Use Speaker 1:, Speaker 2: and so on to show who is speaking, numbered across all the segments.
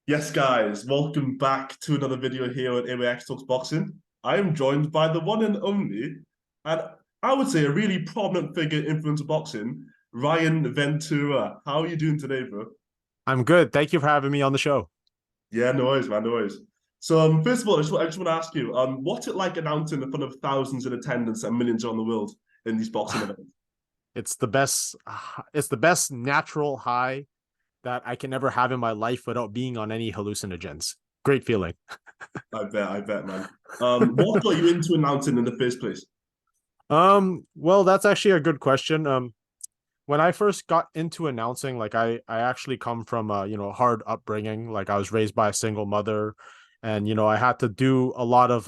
Speaker 1: Yes, guys, welcome back to another video here at AWX Talks Boxing. I am joined by the one and only, and I would say a really prominent figure in influencer boxing, Ryan Ventura. How are you doing today, bro?
Speaker 2: I'm good. Thank you for having me on the show.
Speaker 1: Yeah, no worries, man, no worries. So, first of all, I just want to ask you, what's it like announcing in front of thousands in attendance and millions around the world in these boxing events?
Speaker 2: It's the best. It's the best natural high that I can ever have in my life without being on any hallucinogens. Great feeling.
Speaker 1: I bet, man. What got you into announcing in the first place?
Speaker 2: Well, that's actually a good question. When I first got into announcing, like I actually come from a hard upbringing. Like I was raised by a single mother, and I had to do a lot of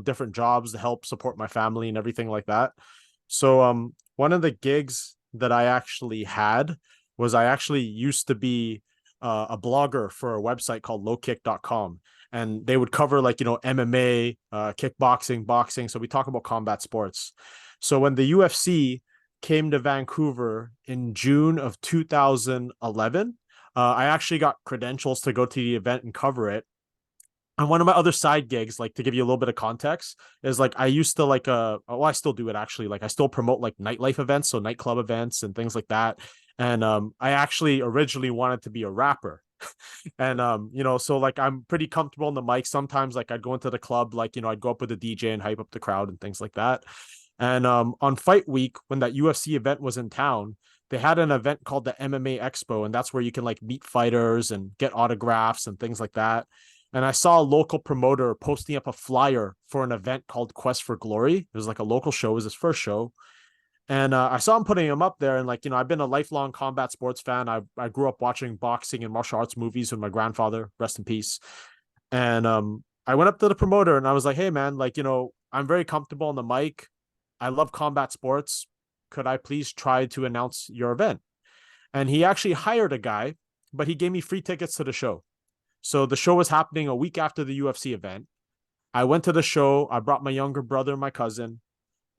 Speaker 2: different jobs to help support my family and everything like that. So one of the gigs that I actually had was I actually used to be a blogger for a website called lowkick.com, and they would cover like MMA, kickboxing, boxing. So we talk about combat sports. So when the UFC came to Vancouver in June of 2011. I actually got credentials to go to the event and cover it. And one of my other side gigs, like to give you a little bit of context, is like I used to well, I still do it actually. Like I still promote like nightlife events, so nightclub events and things like that. And I actually originally wanted to be a rapper. And so like I'm pretty comfortable in the mic. Sometimes like I'd go into the club, like I'd go up with a DJ and hype up the crowd and things like that. And on fight week, when that UFC event was in town, they had an event called the MMA Expo, and that's where you can like meet fighters and get autographs and things like that. And I saw a local promoter posting up a flyer for an event called Quest for Glory. It was like a local show, it was his first show. And I saw him putting him up there. And like, I've been a lifelong combat sports fan. I grew up watching boxing and martial arts movies with my grandfather, rest in peace. And I went up to the promoter and I was like, hey, man, like, I'm very comfortable on the mic. I love combat sports. Could I please try to announce your event? And he actually hired a guy, but he gave me free tickets to the show. So the show was happening a week after the UFC event. I went to the show. I brought my younger brother and my cousin.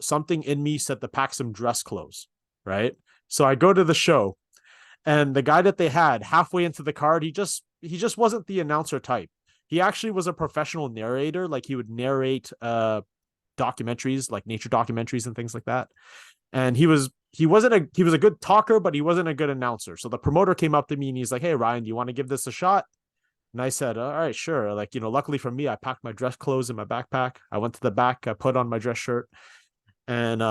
Speaker 2: Something in me said to pack some dress clothes, right? So I go to the show, and the guy that they had halfway into the card, he just wasn't the announcer type. He actually was a professional narrator, like he would narrate documentaries, like nature documentaries and things like that. And he was a good talker, but he wasn't a good announcer. So the promoter came up to me and he's like, "Hey Ryan, do you want to give this a shot?" And I said, "All right, sure." Like, luckily for me, I packed my dress clothes in my backpack. I went to the back, I put on my dress shirt. And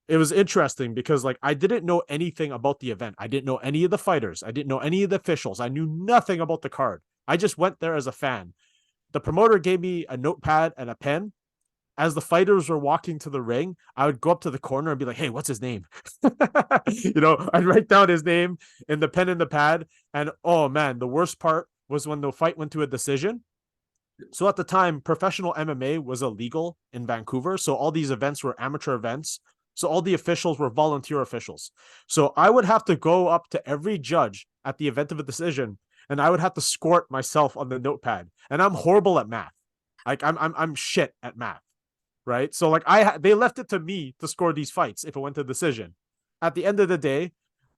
Speaker 2: it was interesting because like I didn't know anything about the event. I didn't know any of the fighters. I didn't know any of the officials. I knew nothing about the card. I just went there as a fan. The promoter gave me a notepad and a pen. As the fighters were walking to the ring, I would go up to the corner and be like, "Hey, what's his name?" I'd write down his name in the pen and the pad. And oh man, the worst part was when the fight went to a decision. So at the time, professional MMA was illegal in Vancouver. So all these events were amateur events. So all the officials were volunteer officials. So I would have to go up to every judge at the event of a decision, and I would have to score it myself on the notepad. And I'm horrible at math. Like I'm shit at math, right? So like they left it to me to score these fights if it went to decision. At the end of the day,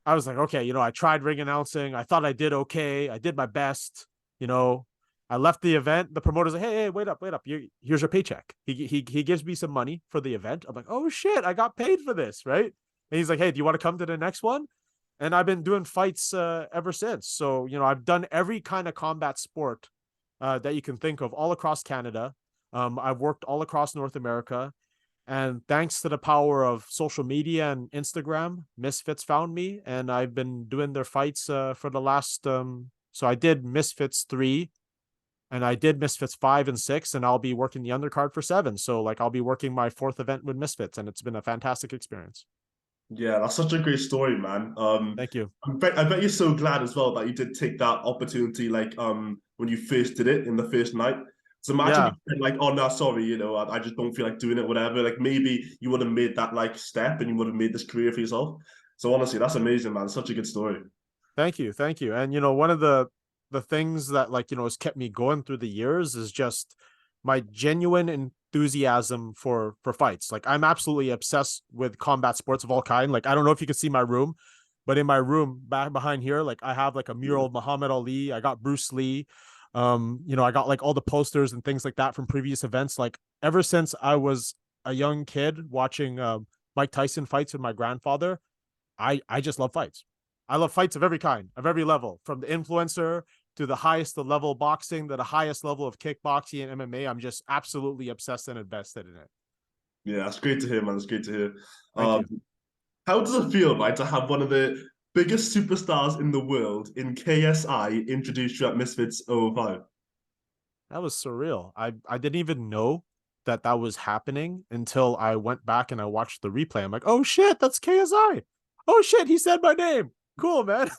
Speaker 2: I was like, okay, I tried ring announcing. I thought I did okay. I did my best. You know, I left the event. The promoter's like, hey, wait up, wait up. Here's your paycheck. He gives me some money for the event. I'm like, oh shit, I got paid for this, right? And he's like, hey, do you want to come to the next one? And I've been doing fights ever since. So I've done every kind of combat sport that you can think of all across Canada. I've worked all across North America. And thanks to the power of social media and Instagram, Misfits found me, and I've been doing their fights for the last. So I did Misfits 3, and I did Misfits 5 and 6, and I'll be working the undercard for 7. So like I'll be working my fourth event with Misfits, and it's been a fantastic experience.
Speaker 1: Yeah, that's such a great story, man.
Speaker 2: Thank you.
Speaker 1: I bet you're so glad as well that you did take that opportunity, like when you first did it in the first night. So imagine you
Speaker 2: Yeah,
Speaker 1: said like, oh no, sorry, I just don't feel like doing it, whatever. Like maybe you would have made that like step and you would have made this career for yourself. So honestly, that's amazing, man. Such a good story.
Speaker 2: thank you. And one of the things that like has kept me going through the years is just my genuine enthusiasm for fights. Like I'm absolutely obsessed with combat sports of all kind. Like I don't know if you can see my room, but in my room back behind here, like I have like a mural of Muhammad Ali. I got Bruce Lee. I got like all the posters and things like that from previous events. Like ever since I was a young kid watching Mike Tyson fights with my grandfather, I just love fights. I love fights of every kind, of every level, from the influencer to the highest level of boxing to the highest level of kickboxing and MMA. I'm just absolutely obsessed and invested in it.
Speaker 1: Yeah, that's great to hear, man. That's great to hear.
Speaker 2: Thank
Speaker 1: Um,
Speaker 2: you.
Speaker 1: how does it feel, right, to have one of the biggest superstars in the world in KSI introduced you at Misfits 05?
Speaker 2: That was surreal. I didn't even know that that was happening until I went back and I watched the replay. I'm like, oh shit, that's KSI. Oh shit, he said my name. Cool, man.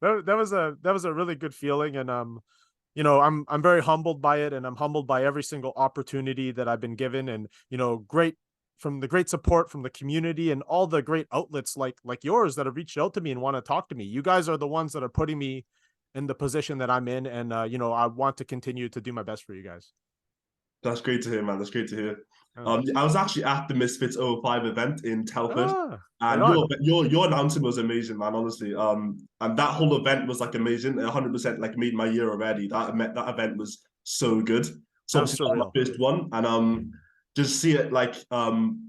Speaker 2: That was a really good feeling, and I'm very humbled by it, and I'm humbled by every single opportunity that I've been given, and great from the great support from the community and all the great outlets like yours that have reached out to me and want to talk to me. You guys are the ones that are putting me in the position that I'm in, and I want to continue to do my best for you guys.
Speaker 1: That's great to hear, man. That's great to hear.
Speaker 2: Oh.
Speaker 1: I was actually at the Misfits 05 event in Telford,
Speaker 2: Right
Speaker 1: and
Speaker 2: on.
Speaker 1: your announcing was amazing, man. Honestly, and that whole event was like amazing. 100% like made my year already. That event was so good. So
Speaker 2: That was
Speaker 1: obviously not
Speaker 2: surreal.
Speaker 1: my first one, and just see it like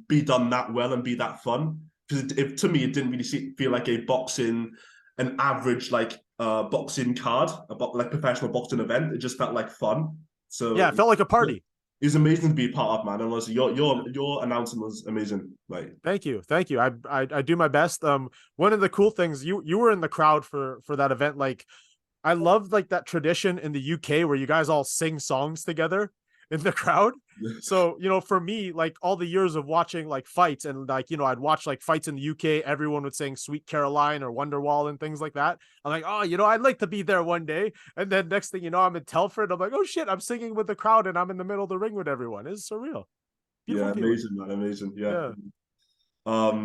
Speaker 1: be done that well and be that fun. Because to me, it didn't really feel like an average like boxing card, like professional boxing event. It just felt like fun.
Speaker 2: Yeah,
Speaker 1: So
Speaker 2: it felt like a party.
Speaker 1: it was amazing to be a part of, man. And honestly, your
Speaker 2: Yeah.
Speaker 1: your announcement was amazing. Like,
Speaker 2: Thank you, thank you. I do my best. One of the cool things, you were in the crowd for that event. Like I love like that tradition in the UK where you guys all sing songs together in the crowd. So, for me, like all the years of watching like fights and like, I'd watch like fights in the UK, everyone would sing Sweet Caroline or Wonderwall and things like that. I'm like, oh, I'd like to be there one day. And then next thing you know, I'm in Telford. I'm like, oh shit, I'm singing with the crowd and I'm in the middle of the ring with everyone. It's surreal. Beautiful
Speaker 1: yeah,
Speaker 2: feeling.
Speaker 1: amazing, man, amazing. Yeah.
Speaker 2: Yeah.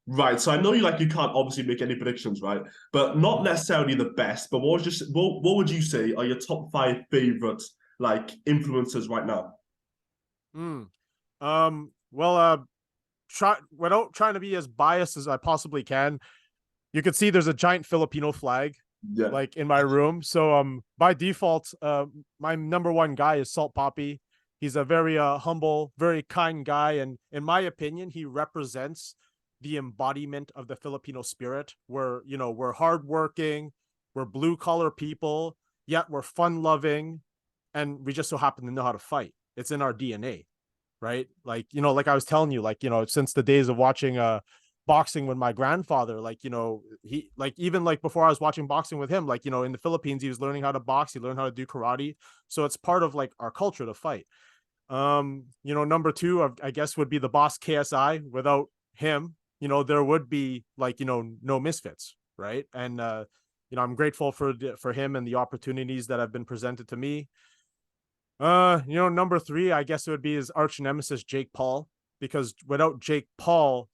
Speaker 1: Right. So I know you can't obviously make any predictions, right? But not
Speaker 2: Mhm.
Speaker 1: necessarily the best. But what would you say are your top five favorite like influencers right now?
Speaker 2: Mm. Well, try without trying to be as biased as I possibly can. You can see there's a giant Filipino flag
Speaker 1: Yeah.
Speaker 2: like in my room. So by default, my number one guy is Salt Poppy. He's a very humble, very kind guy, and in my opinion, he represents the embodiment of the Filipino spirit. We're hardworking, we're blue collar people, yet we're fun loving, and we just so happen to know how to fight. It's in our DNA, right? Like, like I was telling you, like, since the days of watching boxing with my grandfather, like, he like even like before I was watching boxing with him, like, in the Philippines, he was learning how to box, he learned how to do karate. So it's part of like our culture to fight. Number two, I guess would be the boss KSI. Without him, there would be like, no Misfits, right? And I'm grateful for him and the opportunities that have been presented to me. Number three, I guess it would be his arch nemesis, Jake Paul, because without Jake Paul,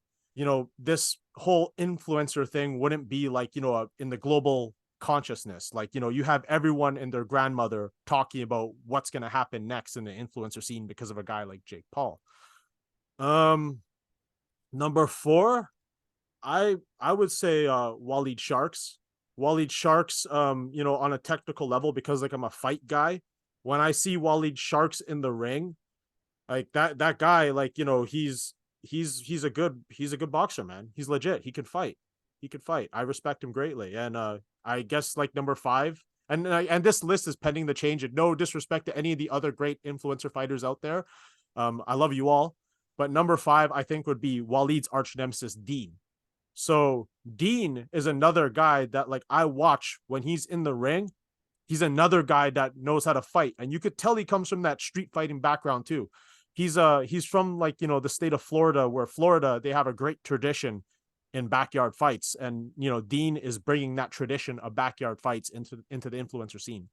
Speaker 2: this whole influencer thing wouldn't be like, in the global consciousness. Like, you have everyone and their grandmother talking about what's going to happen next in the influencer scene because of a guy like Jake Paul. Um, Number four, I would say Waleed Sharks. Waleed Sharks, on a technical level, because like I'm a fight guy. When I see Waleed Sharks in the ring, like that guy, like he's a good boxer, man. He's legit. He can fight. He could fight. I respect him greatly, and I guess like number five, and this list is pending the change. And no disrespect to any of the other great influencer fighters out there. I love you all, but number five I think would be Waleed's arch nemesis Dean. So Dean is another guy that like I watch when he's in the ring. He's another guy that knows how to fight, and you could tell he comes from that street fighting background too. He's from like the state of Florida, where Florida they have a great tradition in backyard fights, and Dean is bringing that tradition of backyard fights into the influencer scene.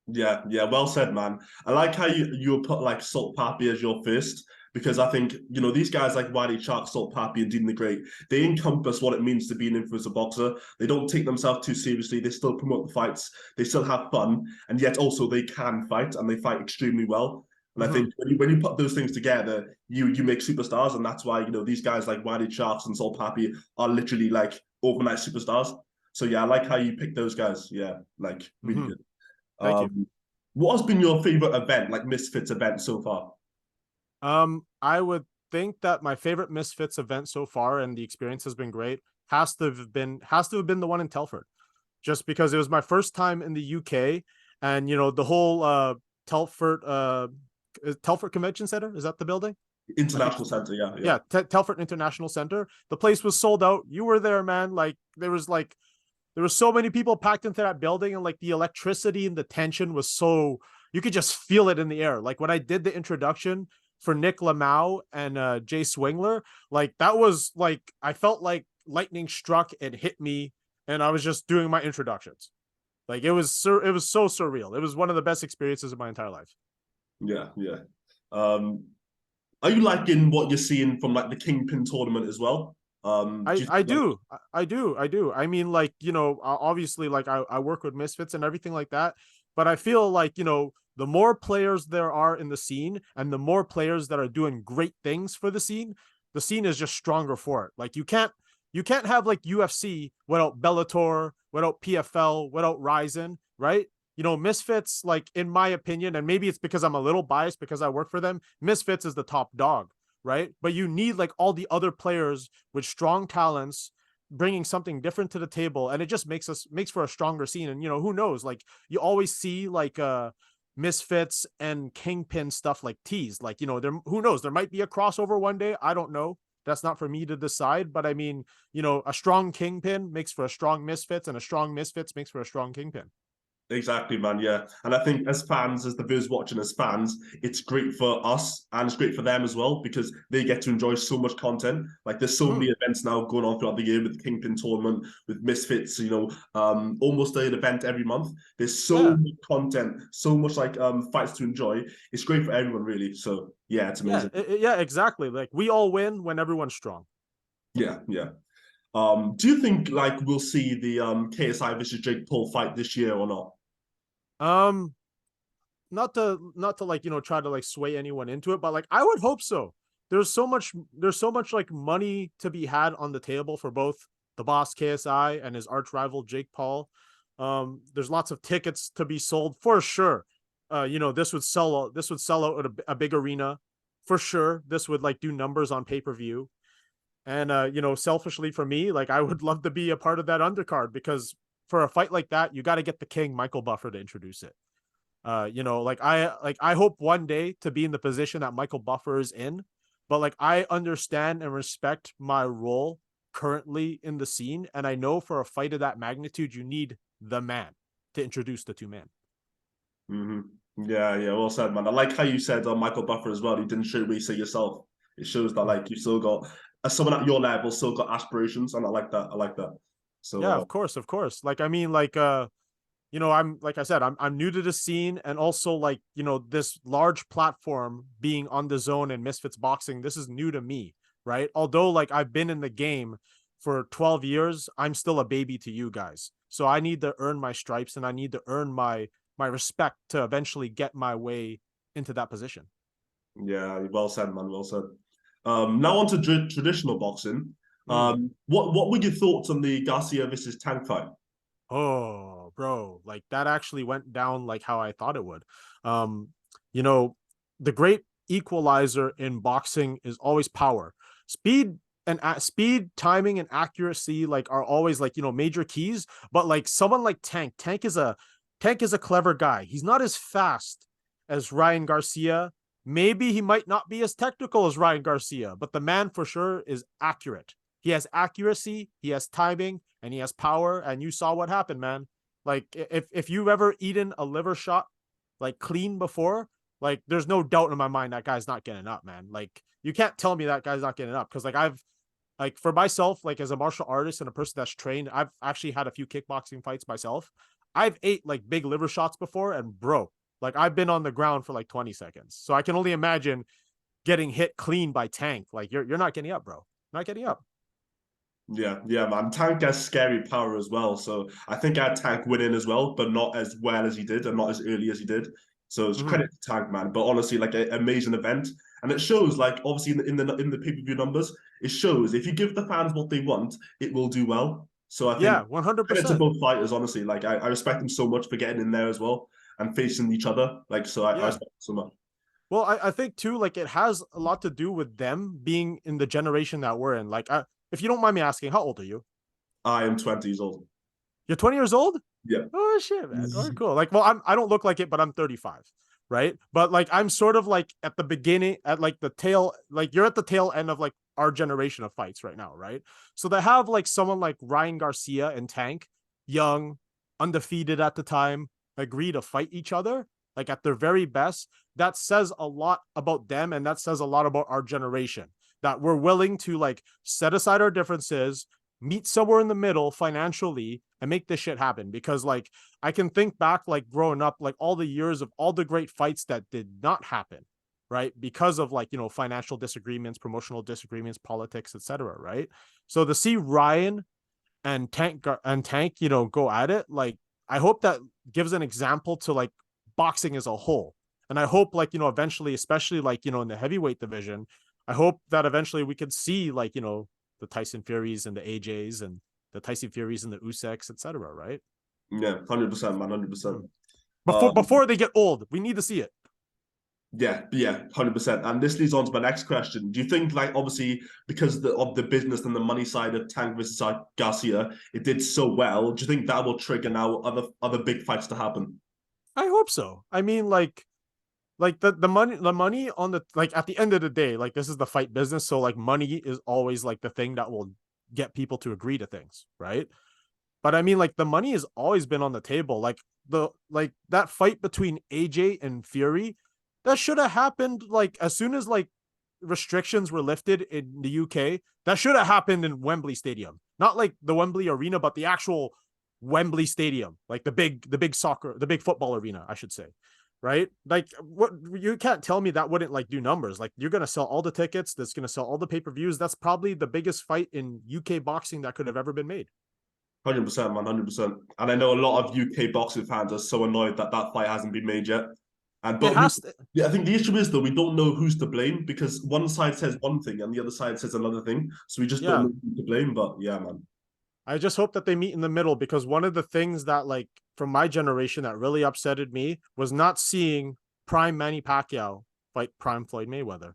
Speaker 1: Yeah, yeah, well said, man. I like how you put like Salt Papi as your first because I think these guys like Wiley Shark, Salt Papi, and Dean the Great. They encompass what it means to be an influencer boxer. They don't take themselves too seriously. They still promote the fights. They still have fun, and yet also they can fight and they fight extremely well. And I
Speaker 2: Mm-hmm.
Speaker 1: think when you put those things together, you make superstars, and that's why these guys like Wiley Sharks and Salt Papi are literally like overnight superstars. So yeah, I like how you pick those guys. Yeah, like really
Speaker 2: Mm-hmm.
Speaker 1: good.
Speaker 2: Thank you.
Speaker 1: What has been your favorite event, like Misfits event so far?
Speaker 2: I would think that my favorite Misfits event so far, and the experience has been great, has to have been the one in Telford, just because it was my first time in the UK, and the whole Telford Telford Convention Center, is that the building? I think
Speaker 1: International Center, yeah, yeah.
Speaker 2: yeah, Telford International Center. The place was sold out. You were there, man. There was so many people packed into that building, and like the electricity and the tension was so, you could just feel it in the air. Like when I did the introduction for Nick Lamau and Jay Swingler, like that was like, I felt like lightning struck and hit me, and I was just doing my introductions. Like it was so surreal. It was one of the best experiences of my entire life.
Speaker 1: Yeah, yeah. Um, are you liking what you're seeing from like the Kingpin tournament as well? Do
Speaker 2: I
Speaker 1: you
Speaker 2: I
Speaker 1: think like
Speaker 2: do I do. I mean, like, obviously, like I work with Misfits and everything like that, but I feel like, the more players there are in the scene, and the more players that are doing great things for the scene is just stronger for it. Like you can't have like UFC without Bellator, without PFL, without Ryzen, right? Misfits, like in my opinion, and maybe it's because I'm a little biased because I work for them, Misfits is the top dog, right? But you need like all the other players with strong talents bringing something different to the table, and it just makes for a stronger scene. And who knows, like you always see like Misfits and Kingpin stuff like teased, like there, who knows, there might be a crossover one day. I don't know, that's not for me to decide, but I mean, a strong Kingpin makes for a strong Misfits, and a strong Misfits makes for a strong Kingpin.
Speaker 1: exactly, man? Yeah, and I think as fans, as the viewers watching as fans, it's great for us and it's great for them as well because they get to enjoy so much content. Like there's so
Speaker 2: Mm,
Speaker 1: many events now going on throughout the year with the Kingpin tournament, with Misfits. Almost an event every month. There's so
Speaker 2: yeah,
Speaker 1: much content, so much like fights to enjoy. It's great for everyone, really. So yeah, it's
Speaker 2: yeah,
Speaker 1: amazing.
Speaker 2: yeah, exactly. Like we all win when everyone's strong.
Speaker 1: Yeah, yeah. Do you think like we'll see the KSI versus Jake Paul fight this year or not?
Speaker 2: um not to like try to like sway anyone into it, but like I would hope so. There's so much like money to be had on the table for both the boss KSI and his arch rival Jake Paul. There's lots of tickets to be sold for sure. This would sell out at a big arena for sure. This would like do numbers on pay-per-view. And selfishly for me, like I would love to be a part of that undercard, because for a fight like that, you got to get the king Michael Buffer to introduce it. Like I hope one day to be in the position that Michael Buffer is in, but like I understand and respect my role currently in the scene, and I know for a fight of that magnitude, you need the man to introduce the two man.
Speaker 1: Hmm. Yeah, yeah, well said, man. I like how you said on Michael Buffer as well. You didn't show me say yourself. It shows that like you still got, as someone at your level, still got aspirations, and I like that. I like that. So
Speaker 2: Yeah, of course, of course. Like I mean, like I'm, like I said, I'm new to the scene, and also like this large platform being on the zone and Misfits boxing, this is new to me, right? Although like I've been in the game for 12 years, I'm still a baby to you guys, so I need to earn my stripes, and I need to earn my respect to eventually get my way into that position.
Speaker 1: yeah, well said, man. Well said. Now on to traditional boxing.
Speaker 2: Mm.
Speaker 1: What were your thoughts on the Garcia versus Tank fight?
Speaker 2: Oh, bro, like that actually went down like how I thought it would. Um, you know, the great equalizer in boxing is always power. Speed, timing, and accuracy like are always like major keys. But like someone like Tank is a clever guy. He's not as fast as Ryan Garcia. Maybe he might not be as technical as Ryan Garcia, but the man for sure is accurate. He has accuracy, he has timing, and he has power. And you saw what happened, man. Like if you've ever eaten a liver shot like clean before, like there's no doubt in my mind that guy's not getting up, man. Like you can't tell me that guy's not getting up, because like I've like for myself, like as a martial artist and a person that's trained, I've actually had a few kickboxing fights myself. I've ate like big liver shots before, and bro, like I've been on the ground for like 20 seconds. So I can only imagine getting hit clean by Tank. Like you're not getting up, bro. Not getting up.
Speaker 1: Yeah, yeah, man. Tank has scary power as well. So I think I had Tank winning as well, but not as well as he did and not as early as he did. So it's
Speaker 2: Mm-hmm.
Speaker 1: credit to Tank, man. But honestly, like an amazing event. And it shows, like, obviously in the pay-per-view numbers, it shows if you give the fans what they want, it will do well. So I think
Speaker 2: Yeah,
Speaker 1: credit to
Speaker 2: 100%.
Speaker 1: both fighters, honestly. Like I respect them so much for getting in there as well. and facing each other. Like, so I
Speaker 2: Yeah.
Speaker 1: respect it so much.
Speaker 2: Well, I think too, like it has a lot to do with them being in the generation that we're in. Like, if you don't mind me asking, how old are you?
Speaker 1: I am 20 years old.
Speaker 2: You're 20 years old?
Speaker 1: Yeah.
Speaker 2: Oh shit, man. Oh, cool. Like, well, I don't look like it, but I'm 35, right? But like, I'm sort of like at the beginning, at like the tail, like you're at the tail end of like our generation of fights right now, right? So they have like someone like Ryan Garcia and Tank, young, undefeated at the time, agree to fight each other, like at their very best. That says a lot about them, and that says a lot about our generation. That we're willing to like set aside our differences, meet somewhere in the middle financially, and make this shit happen. Because like I can think back like growing up, like all the years of all the great fights that did not happen, right? Because of like, financial disagreements, promotional disagreements, politics, etc. Right. So to see Ryan and Tank, go at it, like I hope that gives an example to like boxing as a whole. And I hope like, eventually, especially like, in the heavyweight division, I hope that eventually we could see like, the Tyson Furies and the AJs and the Tyson Furies and the Usyks, etc. Right?
Speaker 1: Yeah, 100%, man, 100%.
Speaker 2: Mm. Before
Speaker 1: Um,
Speaker 2: before they get old, we need to see it.
Speaker 1: yeah, 100%. And this leads on to my next question. Do you think, like, obviously, because of the business and the money side of Tank versus Garcia, it did so well? Do you think that will trigger now other big fights to happen?
Speaker 2: I hope so. I mean, like the money on the, like at the end of the day, like this is the fight business, so like money is always like the thing that will get people to agree to things, right? But I mean, like the money has always been on the table. Like that fight between AJ and Fury, that should have happened like as soon as like restrictions were lifted in the UK. That should have happened in Wembley Stadium, not like the Wembley Arena, but the actual Wembley Stadium, like the big football arena, I should say. Right? Like what, you can't tell me that wouldn't like do numbers. Like you're gonna sell all the tickets, that's gonna sell all the pay-per-views. That's probably the biggest fight in UK boxing that could have ever been made.
Speaker 1: 100%, man, 100%. And I know a lot of UK boxing fans are so annoyed that that fight hasn't been made yet. And
Speaker 2: It
Speaker 1: but we,
Speaker 2: has to.
Speaker 1: yeah, I think the issue is though we don't know who's to blame because one side says one thing and the other side says another thing, so we just don't
Speaker 2: Yeah,
Speaker 1: know who to blame. But yeah, man.
Speaker 2: I just hope that they meet in the middle, because one of the things that like from my generation that really upsetted me was not seeing prime Manny Pacquiao fight prime Floyd Mayweather.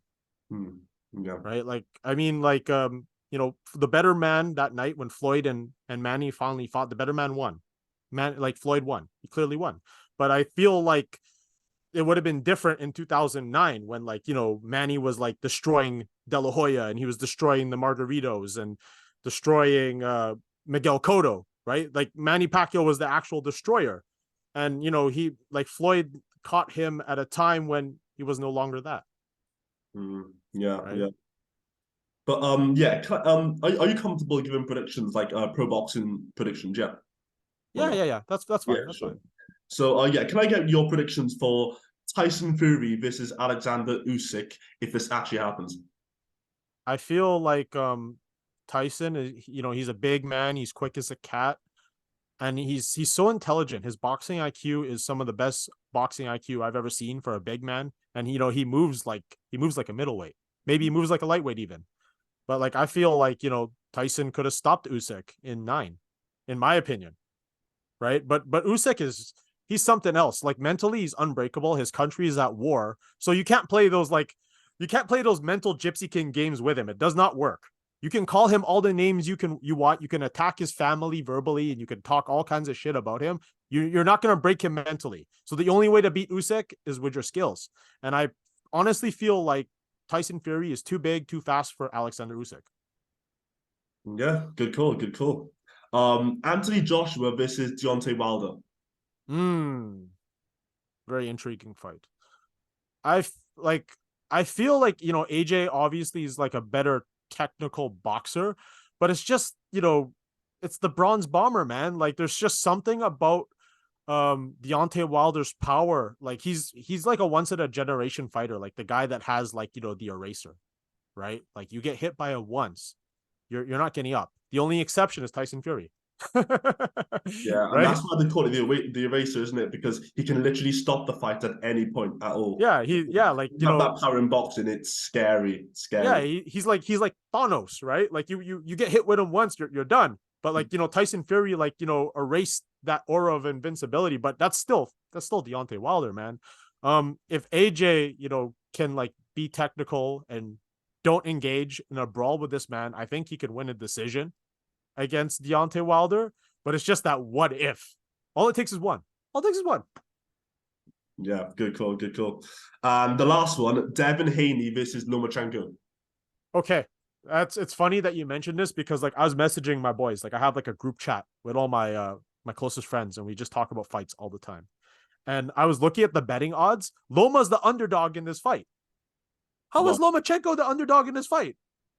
Speaker 1: Hmm. Yeah.
Speaker 2: Right? Like I mean, like the better man that night when Floyd and Manny finally fought, the better man won. Man, like Floyd won. He clearly won. But I feel like it would have been different in 2009 when like, Manny was like destroying De La Hoya, and he was destroying the Margaritos and destroying Miguel Cotto, right? Like Manny Pacquiao was the actual destroyer. And, he like Floyd caught him at a time when he was no longer that,
Speaker 1: Hmm. Yeah,
Speaker 2: right?
Speaker 1: yeah. But yeah, are you comfortable giving predictions like pro boxing predictions? Yeah, or
Speaker 2: Yeah,
Speaker 1: not?
Speaker 2: yeah, yeah. That's
Speaker 1: Yeah,
Speaker 2: fine. That's
Speaker 1: sure.
Speaker 2: fine.
Speaker 1: So yeah, can I get your predictions for Tyson Fury versus Alexander Usyk if this actually happens?
Speaker 2: I feel like Tyson is, he's a big man, he's quick as a cat, and he's so intelligent. His boxing IQ is some of the best boxing IQ I've ever seen for a big man. And he moves like a middleweight. Maybe he moves like a lightweight even. But like I feel like, Tyson could have stopped Usyk in 9, in my opinion. Right? But Usyk is, he's something else. Like mentally he's unbreakable. His country is at war. So you can't play those mental Gypsy King games with him. It does not work. You can call him all the names you want. You can attack his family verbally, and you can talk all kinds of shit about him. You're not going to break him mentally. So the only way to beat Usyk is with your skills. And I honestly feel like Tyson Fury is too big, too fast for Alexander Usyk.
Speaker 1: Yeah, good call, good call. Anthony Joshua versus Deontay Wilder.
Speaker 2: Hmm, very intriguing fight. I like. I feel like AJ obviously is like a better technical boxer, but it's just it's the Bronze Bomber, man. Like there's just something about Deontay Wilder's power. Like he's like a once in a generation fighter, like the guy that has like the eraser, right? Like you get hit by it once, you're not getting up. The only exception is Tyson Fury.
Speaker 1: Yeah, and
Speaker 2: Right?
Speaker 1: that's why they call it the eraser, isn't it? Because he can literally stop the fight at any point at all.
Speaker 2: Yeah, like
Speaker 1: You have that power in boxing, it's scary,
Speaker 2: yeah,
Speaker 1: scary.
Speaker 2: he's like Thanos, right? Like you get hit with him once, you're done. But like, Tyson Fury, like, erased that aura of invincibility, but that's still Deontay Wilder, man. If AJ, can like be technical and don't engage in a brawl with this man, I think he could win a decision against Deontay Wilder. But it's just that what if? All it takes is one. All it takes is one.
Speaker 1: Yeah, good call, good call. And the last one, Devin Haney versus Lomachenko.
Speaker 2: Okay. It's funny that you mentioned this because like I was messaging my boys. Like I have like a group chat with all my closest friends and we just talk about fights all the time. And I was looking at the betting odds. Loma's the underdog in this fight. How is
Speaker 1: Well,
Speaker 2: Lomachenko the underdog in this fight?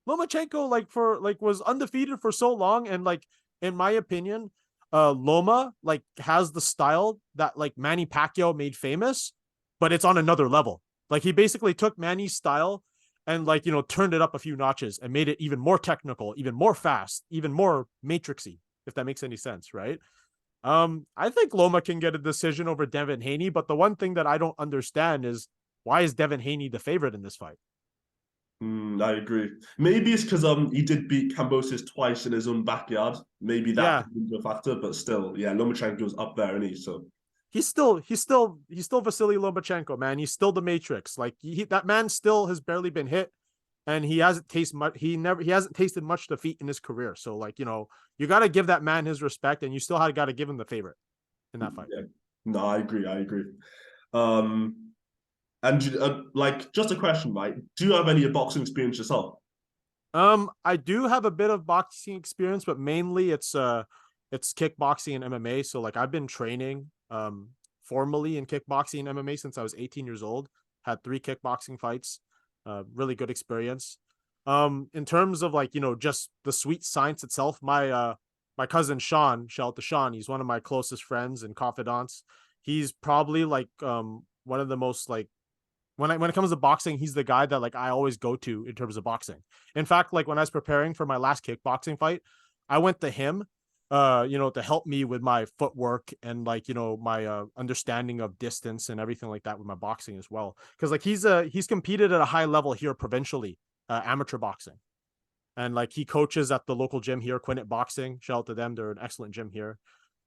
Speaker 2: Lomachenko was undefeated for so long, and like in my opinion, Loma like has the style that like Manny Pacquiao made famous, but it's on another level. Like he basically took Manny's style and like turned it up a few notches and made it even more technical, even more fast, even more matrixy, if that makes any sense, right? I think Loma can get a decision over Devin Haney, but the one thing that I don't understand is why is Devin Haney the favorite in this fight?
Speaker 1: I agree. Maybe it's because he did beat Kambosos twice in his own backyard. Maybe that
Speaker 2: Yeah,
Speaker 1: could be a factor, but still, yeah, Lomachenko's up there, and he so
Speaker 2: he's still Vasily Lomachenko, man. He's still the Matrix. Like that man still has barely been hit, and he hasn't tasted much. He hasn't tasted much defeat in his career. So like you got to give that man his respect, and you still got to give him the favorite in that fight.
Speaker 1: yeah. No, I agree. I agree. Um, and like, just a question, right? Do you have any boxing experience yourself?
Speaker 2: I do have a bit of boxing experience, but mainly it's kickboxing and MMA. So like I've been training formally in kickboxing and MMA since I was 18 years old. Had 3 kickboxing fights. Really good experience. In terms of like, just the sweet science itself, my cousin Sean, shout out to Sean, he's one of my closest friends and confidants. He's probably like one of the most like when it comes to boxing, he's the guy that like I always go to in terms of boxing. In fact, like when I was preparing for my last kickboxing fight, I went to him, to help me with my footwork and like my understanding of distance and everything like that with my boxing as well. Because like he's competed at a high level here provincially, amateur boxing, and like he coaches at the local gym here, Quinnet Boxing. Shout out to them; they're an excellent gym here.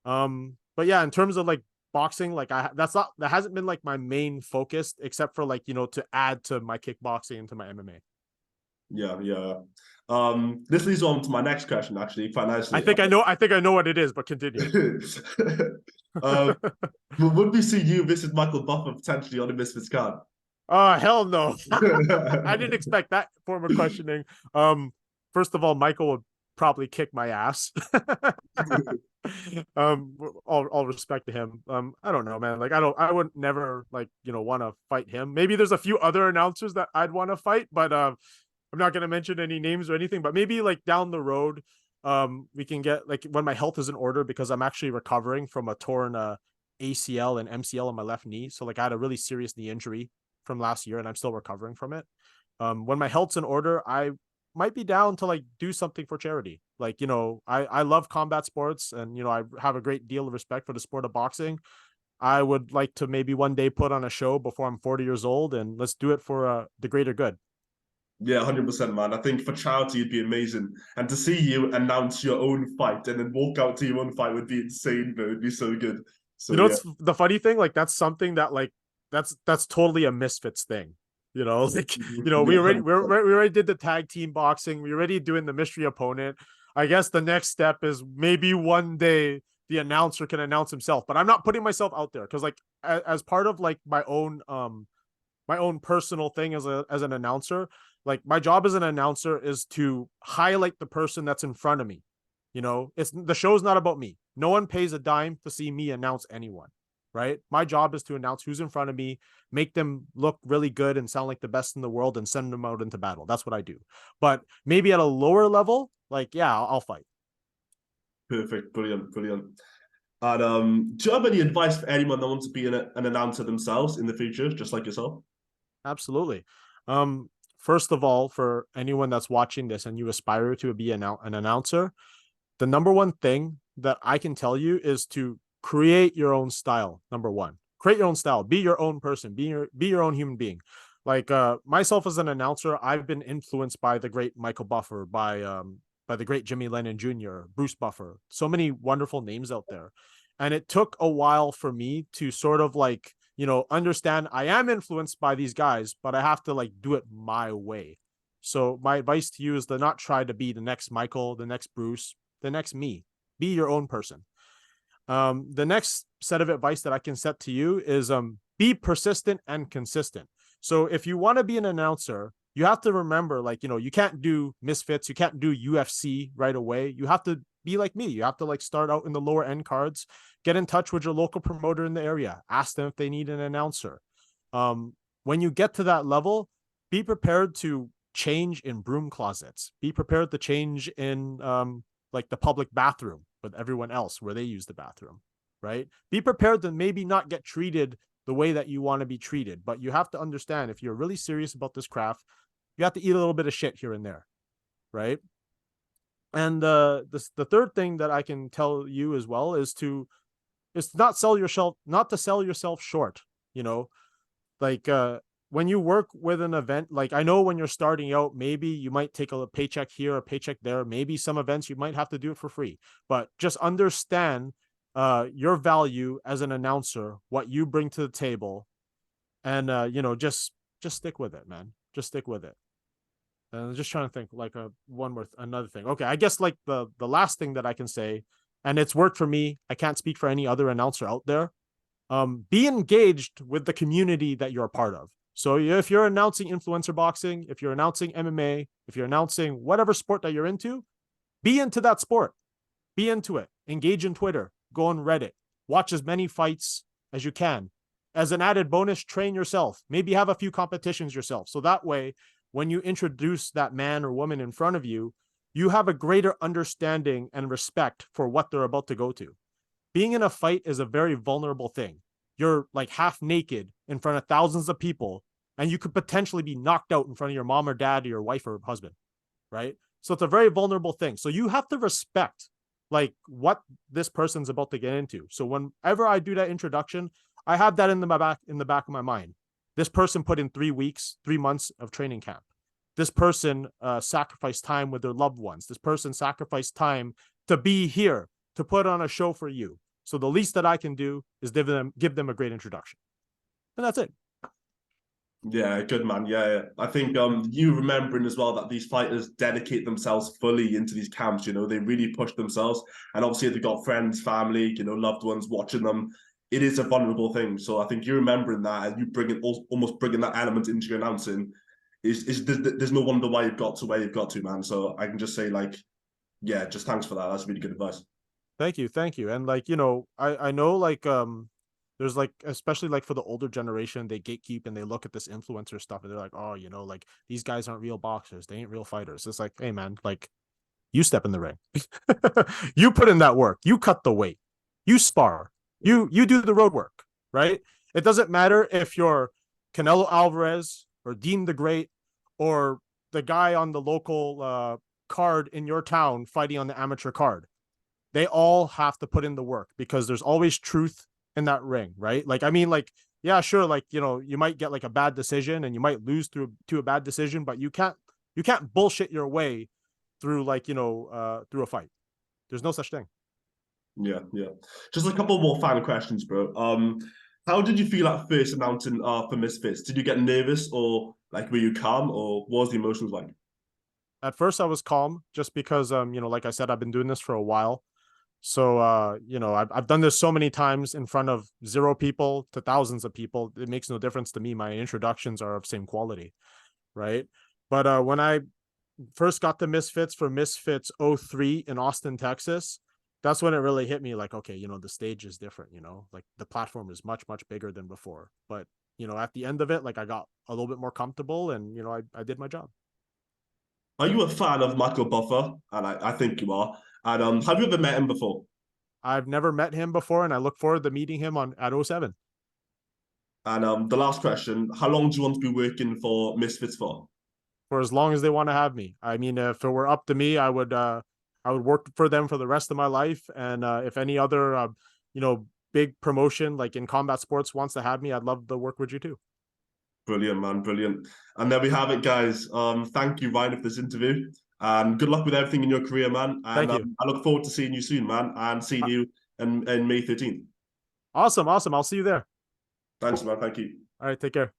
Speaker 2: But yeah, in terms of like boxing, like that hasn't been like my main focus, except for like to add to my kickboxing and to my MMA.
Speaker 1: Yeah, yeah. This leads on to my next question, actually, quite
Speaker 2: I
Speaker 1: nicely.
Speaker 2: think I know. I think I know what it is, but continue.
Speaker 1: um, would we see you visit Michael Buffer potentially on the Misfits card?
Speaker 2: Oh hell no! I didn't expect that form of questioning. First of all, Michael would probably kick my ass. All respect to him. I don't know, man. Like I would never like want to fight him. Maybe there's a few other announcers that I'd want to fight, but I'm not gonna mention any names or anything. But maybe like down the road, we can get like when my health is in order because I'm actually recovering from a torn ACL and MCL on my left knee. So like I had a really serious knee injury from last year, and I'm still recovering from it. When my health's in order, I might be down to like do something for charity. Like, I love combat sports and, I have a great deal of respect for the sport of boxing. I would like to maybe one day put on a show before I'm 40 years old and let's do it for the greater good.
Speaker 1: Yeah, 100%, man. I think for charity, it'd be amazing. And to see you announce your own fight and then walk out to your own fight would be insane, bro. It'd be so good. So, yeah.
Speaker 2: It's the funny thing, like that's something that like, that's totally a Misfits thing. Like, we
Speaker 1: Yeah,
Speaker 2: already, we
Speaker 1: 100%.
Speaker 2: already did the tag team boxing. We already doing the mystery opponent. I guess the next step is maybe one day the announcer can announce himself, but I'm not putting myself out there because like as part of like my own personal thing as an announcer, like my job as an announcer is to highlight the person that's in front of me. It's the show's not about me. No one pays a dime to see me announce anyone, right? My job is to announce who's in front of me, make them look really good and sound like the best in the world and send them out into battle. That's what I do. But maybe at a lower level, like, yeah, I'll fight.
Speaker 1: Perfect. Brilliant. Brilliant. And do you have any advice for anyone that wants to be an announcer themselves in the future, just like yourself?
Speaker 2: Absolutely. First of all, for anyone that's watching this and you aspire to be an announcer, the number one thing that I can tell you is to create your own style. Number one, create your own style, be your own person, be your own human being. Like myself as an announcer, I've been influenced by the great Michael Buffer, by by the great Jimmy Lennon Jr., Bruce Buffer, so many wonderful names out there. And it took a while for me to sort of like, understand I am influenced by these guys, but I have to like do it my way. So my advice to you is to not try to be the next Michael, the next Bruce, the next me. Be your own person. The next set of advice that I can set to you is be persistent and consistent. So if you want to be an announcer, you have to remember, like, you can't do Misfits, you can't do UFC right away. You have to be like me. You have to like start out in the lower end cards, get in touch with your local promoter in the area, ask them if they need an announcer. When you get to that level, be prepared to change in broom closets. Be prepared to change in like the public bathroom with everyone else where they use the bathroom, right? Be prepared to maybe not get treated the way that you want to be treated, but you have to understand, if you're really serious about this craft, you have to eat a little bit of shit here and there, right? And the third thing that I can tell you as well is not to sell yourself short, like when you work with an event, like I know when you're starting out, maybe you might take a paycheck here, a paycheck there. Maybe some events you might have to do it for free, but just understand your value as an announcer, what you bring to the table, and just stick with it, man. Just stick with it. And I'm just trying to think like another thing. Okay, I guess like the last thing that I can say, and it's worked for me. I can't speak for any other announcer out there. Be engaged with the community that you're a part of. So if you're announcing influencer boxing, if you're announcing MMA, if you're announcing whatever sport that you're into, be into that sport. Be into it. Engage in Twitter. Go on Reddit. Watch as many fights as you can. As an added bonus, train yourself. Maybe have a few competitions yourself. So that way, when you introduce that man or woman in front of you, you have a greater understanding and respect for what they're about to go to. Being in a fight is a very vulnerable thing. You're like half naked in front of thousands of people, and you could potentially be knocked out in front of your mom or dad or your wife or husband, right? So it's a very vulnerable thing. So you have to respect like what this person's about to get into. So whenever I do that introduction, I have that in the back of my mind. This person put in 3 weeks, 3 months of training camp. This person sacrificed time with their loved ones. This person sacrificed time to be here, to put on a show for you. So the least that I can do is give them a great introduction. And that's it.
Speaker 1: Yeah, good man. Yeah. I think you remembering as well that these fighters dedicate themselves fully into these camps, they really push themselves. And obviously they've got friends, family, loved ones watching them. It is a vulnerable thing. So I think you remembering that and you almost bringing that element into your announcing there's no wonder why you've got to where you've got to, man. So I can just say like, yeah, just thanks for that. That's really good advice.
Speaker 2: Thank you. And like, I know like there's like, especially like for the older generation, they gatekeep and they look at this influencer stuff and they're like, oh, like these guys aren't real boxers, they ain't real fighters. It's like, hey man, like you step in the ring. You put in that work, you cut the weight, you spar, you do the road work, right? It doesn't matter if you're Canelo Alvarez or Dean the Great or the guy on the local card in your town fighting on the amateur card. They all have to put in the work because there's always truth in that ring, right? Like, I mean, like, yeah, sure, like, you might get like a bad decision and you might lose to a bad decision, but you can't bullshit your way through like, through a fight. There's no such thing.
Speaker 1: Yeah. Just a couple more final questions, bro. How did you feel at first announcing for Misfits? Did you get nervous or like were you calm or what was the emotions like?
Speaker 2: At first I was calm just because like I said, I've been doing this for a while. So I've done this so many times in front of 0 people to thousands of people. It makes no difference to me. My introductions are of same quality, right? But when I first got the Misfits for Misfits 03 in Austin, Texas, that's when it really hit me like, okay, the stage is different, like the platform is much, much bigger than before. But, at the end of it, like I got a little bit more comfortable and, I did my job.
Speaker 1: Are you a fan of Michael Buffer? And I think you are. And have you ever met him before?
Speaker 2: I've never met him before and I look forward to meeting him at 07.
Speaker 1: And the last question, how long do you want to be working for Misfits for?
Speaker 2: For as long as they want to have me. I mean, if it were up to me, I would work for them for the rest of my life. And if any other big promotion like in combat sports wants to have me, I'd love to work with you too.
Speaker 1: Brilliant, man, brilliant. And there we have it, guys. Thank you, Ryan, for this interview. And good luck with everything in your career, man. And
Speaker 2: Thank you.
Speaker 1: I look forward to seeing you soon, man, and seeing you in May 13th.
Speaker 2: Awesome. Awesome. I'll see you there.
Speaker 1: Thanks, man. Thank you.
Speaker 2: All right. Take care.